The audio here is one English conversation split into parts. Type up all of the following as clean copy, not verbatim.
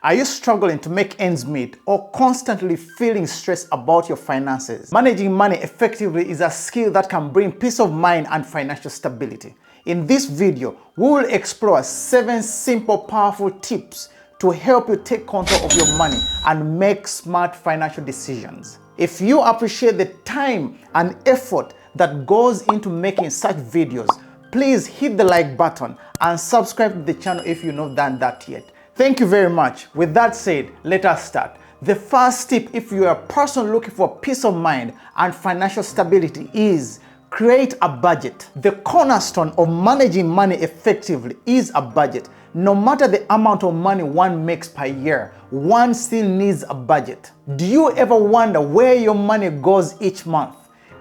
Are you struggling to make ends meet or constantly feeling stressed about your finances? Managing money effectively is a skill that can bring peace of mind and financial stability. In this video, we will explore 7 simple, powerful tips to help you take control of your money and make smart financial decisions. If you appreciate the time and effort that goes into making such videos, please hit the like button and subscribe to the channel if you've not done that yet. Thank you very much. With that said, let us start. The first tip, if you are a person looking for peace of mind and financial stability, is create a budget. The cornerstone of managing money effectively is a budget. No matter the amount of money one makes per year, one still needs a budget. Do you ever wonder where your money goes each month?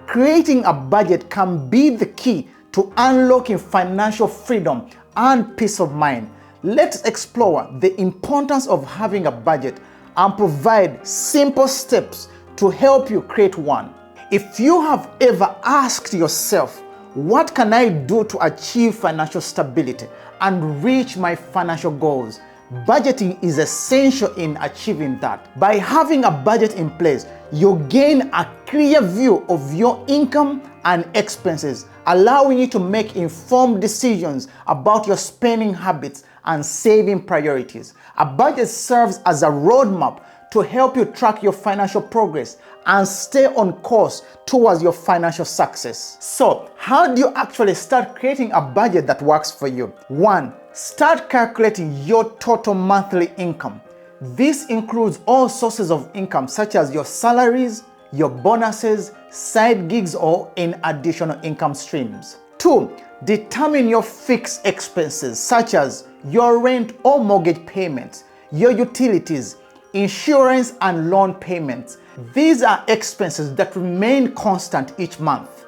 Creating a budget can be the key to unlocking financial freedom and peace of mind. Let's explore the importance of having a budget and provide simple steps to help you create one. If you have ever asked yourself, what can I do to achieve financial stability and reach my financial goals? Budgeting is essential in achieving that. By having a budget in place, you gain a clear view of your income and expenses, allowing you to make informed decisions about your spending habits and saving priorities. A budget serves as a roadmap to help you track your financial progress and stay on course towards your financial success. So, how do you actually start creating a budget that works for you? 1. Start calculating your total monthly income. This includes all sources of income such as your salaries, your bonuses, side gigs, or in additional income streams. 2. Determine your fixed expenses such as your rent or mortgage payments, your utilities, insurance, and loan payments. These are expenses that remain constant each month.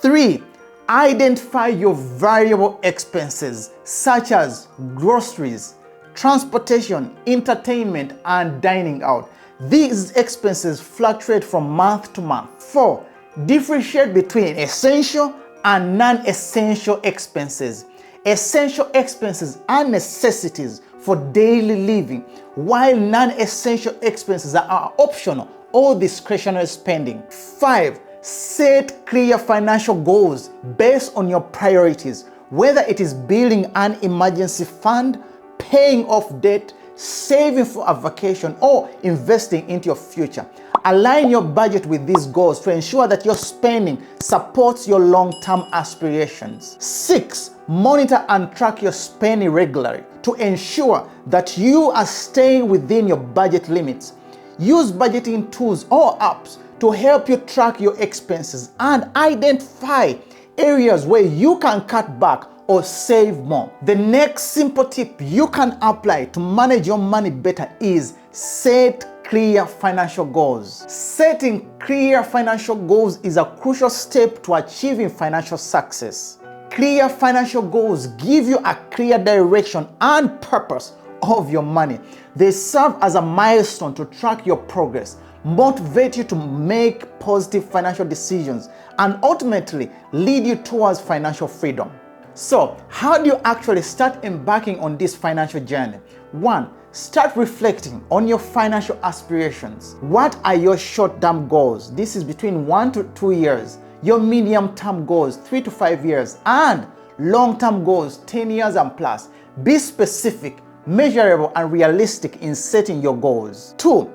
3. Identify your variable expenses such as groceries, transportation, entertainment, and dining out. These expenses fluctuate from month to month. 4. Differentiate between essential and non-essential expenses. Essential expenses are necessities for daily living, while non-essential expenses are optional or discretionary spending. 5. Set clear financial goals based on your priorities, whether it is building an emergency fund, paying off debt, saving for a vacation, or investing into your future. Align your budget with these goals to ensure that your spending supports your long-term aspirations. 6. Monitor and track your spending regularly to ensure that you are staying within your budget limits. Use budgeting tools or apps to help you track your expenses and identify areas where you can cut back or save more. The next simple tip you can apply to manage your money better is set clear financial goals. Setting clear financial goals is a crucial step to achieving financial success. Clear financial goals give you a clear direction and purpose of your money. They serve as a milestone to track your progress, motivate you to make positive financial decisions, and ultimately lead you towards financial freedom. So, how do you actually start embarking on this financial journey? 1. Start reflecting on your financial aspirations. What are your short-term goals? This is between 1 to 2 years. Your medium-term goals, 3 to 5 years, and long-term goals, 10 years and plus. Be specific, measurable, and realistic in setting your goals. 2.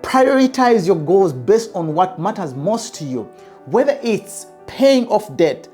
Prioritize your goals based on what matters most to you, whether it's paying off debt,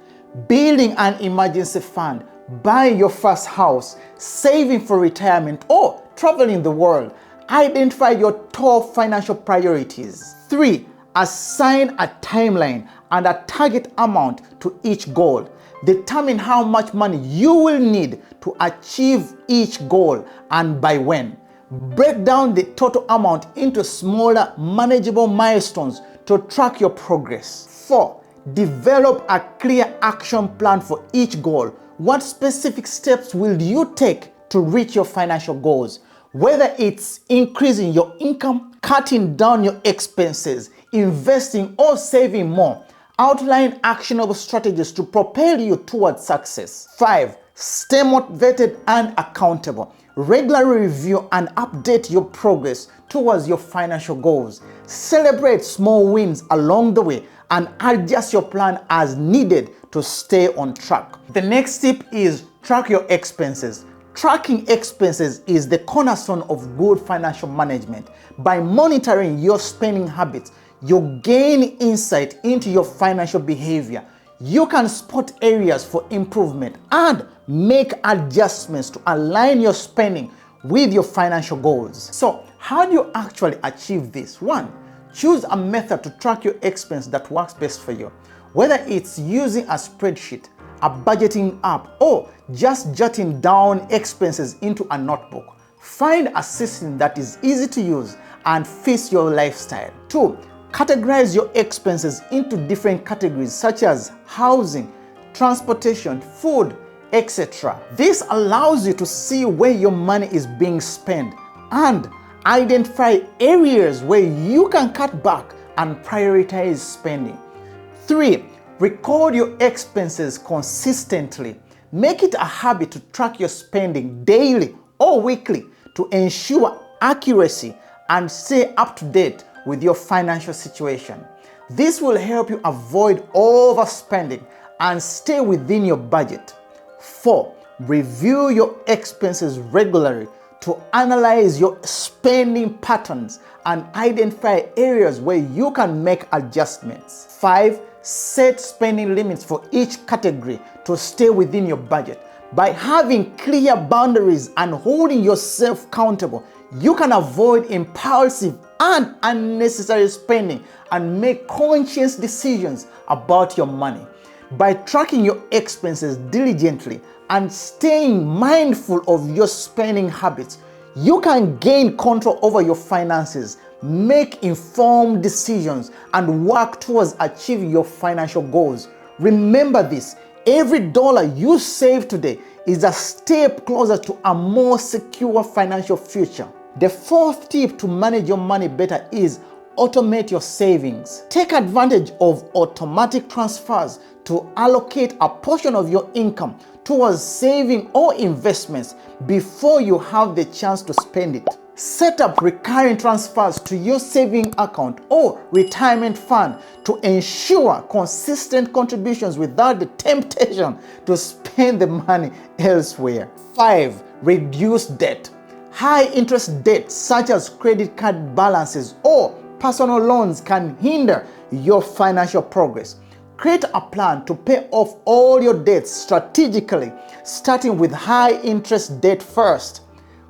building an emergency fund, buying your first house, saving for retirement, or traveling the world. Identify your top financial priorities. 3. Assign a timeline and a target amount to each goal. Determine how much money you will need to achieve each goal and by when. Break down the total amount into smaller, manageable milestones to track your progress. 4. Develop a clear action plan for each goal. What specific steps will you take to reach your financial goals? Whether it's increasing your income, cutting down your expenses, investing, or saving more, outline actionable strategies to propel you towards success. 5. Stay motivated and accountable. Regularly review and update your progress towards your financial goals. Celebrate small wins along the way and adjust your plan as needed to stay on track. The next tip is track your expenses. Tracking expenses is the cornerstone of good financial management. By monitoring your spending habits, you gain insight into your financial behavior. You can spot areas for improvement and make adjustments to align your spending with your financial goals. So, how do you actually achieve this? 1. Choose a method to track your expense that works best for you. Whether it's using a spreadsheet, a budgeting app, or just jotting down expenses into a notebook. Find a system that is easy to use and fits your lifestyle. 2. Categorize your expenses into different categories such as housing, transportation, food, etc. This allows you to see where your money is being spent and identify areas where you can cut back and prioritize spending. 3. Record your expenses consistently. Make it a habit to track your spending daily or weekly to ensure accuracy and stay up to date with your financial situation. This will help you avoid overspending and stay within your budget. 4. Review your expenses regularly to analyze your spending patterns and identify areas where you can make adjustments. 5. Set spending limits for each category to stay within your budget. By having clear boundaries and holding yourself accountable, you can avoid impulsive and unnecessary spending and make conscious decisions about your money. By tracking your expenses diligently and staying mindful of your spending habits, you can gain control over your finances, make informed decisions, and work towards achieving your financial goals. Remember this: every dollar you save today is a step closer to a more secure financial future. The 4th tip to manage your money better is automate your savings. Take advantage of automatic transfers to allocate a portion of your income towards saving or investments before you have the chance to spend it. Set up recurring transfers to your saving account or retirement fund to ensure consistent contributions without the temptation to spend the money elsewhere. 5. Reduce debt. High interest debt such as credit card balances or personal loans can hinder your financial progress. Create a plan to pay off all your debts strategically, starting with high interest debt first.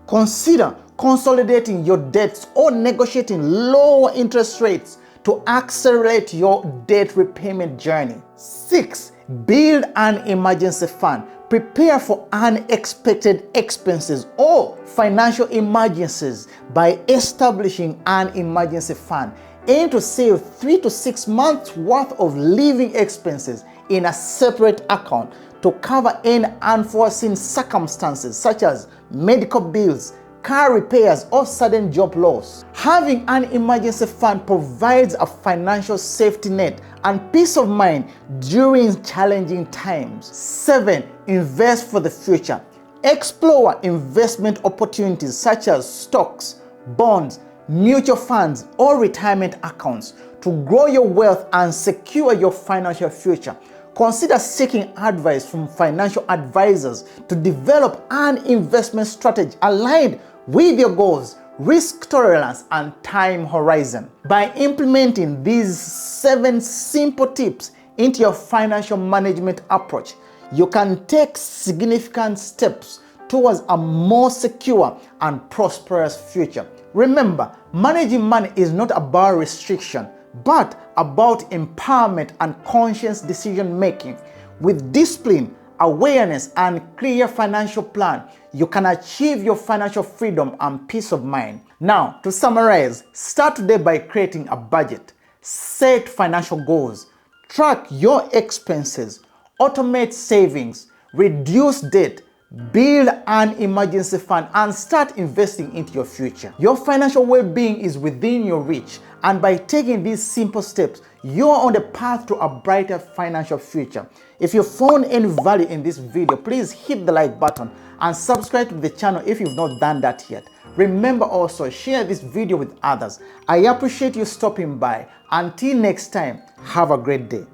Consider consolidating your debts or negotiating lower interest rates to accelerate your debt repayment journey. 6. Build an emergency fund. Prepare for unexpected expenses or financial emergencies by establishing an emergency fund. Aim to save 3 to 6 months worth of living expenses in a separate account to cover any unforeseen circumstances such as medical bills, car repairs, or sudden job loss. Having an emergency fund provides a financial safety net and peace of mind during challenging times. 7. Invest for the future. Explore investment opportunities such as stocks, bonds, mutual funds, or retirement accounts to grow your wealth and secure your financial future. Consider seeking advice from financial advisors to develop an investment strategy aligned with your goals, risk tolerance, and time horizon. By implementing these 7 simple tips into your financial management approach, you can take significant steps towards a more secure and prosperous future. Remember, managing money is not about restriction, but about empowerment and conscious decision making. With discipline, awareness, and clear financial plan, you can achieve your financial freedom and peace of mind. Now, to summarize, start today by creating a budget, set financial goals, track your expenses, automate savings, reduce debt, build an emergency fund, and start investing into your future. Your financial well-being is within your reach, and by taking these simple steps, you're on the path to a brighter financial future. If you found any value in this video, please hit the like button and subscribe to the channel if you've not done that yet. Remember also, share this video with others. I appreciate you stopping by. Until next time, have a great day.